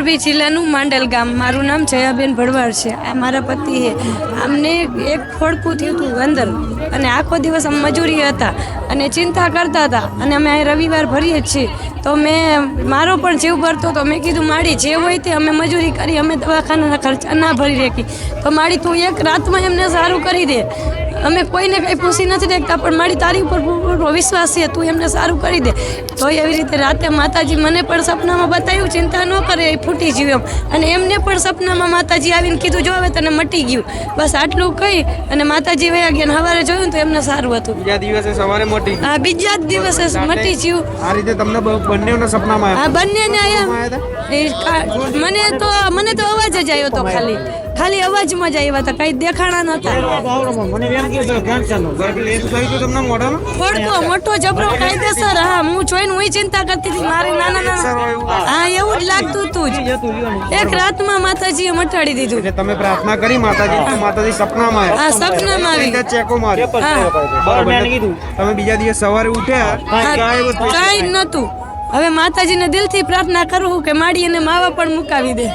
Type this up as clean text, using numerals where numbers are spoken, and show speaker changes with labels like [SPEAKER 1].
[SPEAKER 1] મોરબી જિલ્લાનું માંડલ ગામ. મારું નામ જયાબેન ભડવાડ છે. આ મારા પતિ છે. અમને એક ફોડકું થયું હતું અંદર અને આખો દિવસ અમે મજૂરી હતા અને ચિંતા કરતા હતા અને અમે અહીં રવિવાર ભરીએ જ છીએ. તો મારો પણ જીવ ભરતો તો મેં કીધું માડી જે હોય તે અમે મજૂરી કરી, અમે દવાખાનાના ખર્ચા ના ભરી રાખી તો માડી તું એક રાતમાં એમને સારું કરી દે. અમે કોઈને કંઈ પૂછી નથી દેખતા પણ મારી તારી ઉપર પૂરો વિશ્વાસ છે, તું એમને સારું કરી દે. તો એવી રીતે રાતે માતાજી મને પણ સપનામાં બતાવ્યું, ચિંતા ન કરે એ ફૂટી ગયું એમ. અને એમને પણ સપનામાં માતાજી આવીને કીધું જો હવે તને મટી ગયું. બસ આટલું કહી અને માતાજી વયા ગયા. સવારે જોયું તો એમને સારું હતું.
[SPEAKER 2] બીજા દિવસે સવારે મટી?
[SPEAKER 1] હા, બીજા જ દિવસે મટી ગયું.
[SPEAKER 2] આ રીતે તમને બંનેના સપનામાં
[SPEAKER 1] હા, બંનેને આયા. મને તો અવાજ જ આવ્યો હતો, ખાલી અવાજમાં જ આવ્યા હતા, કઈ દેખાણા નતા. ફોડકો મોટો જબરો કાયદેસર. હા, હું જોઈને હું ચિંતા કરતી હતી. મારે નાના હા એવું જ લાગતું હતું જ. એક રાતમાં માતાજીએ મટાડી દીધું.
[SPEAKER 2] તમે પ્રાર્થના કરી માતાજી સપનામાં
[SPEAKER 1] હા, સપનામાં આવી.
[SPEAKER 2] ચેકો મારી. તમે બીજા દિવસ સવારે ઉઠ્યા
[SPEAKER 1] કઈ નતું. હવે માતાજીને દિલથી પ્રાર્થના કરું કે માડી અને માવા પણ મુકાવી દે.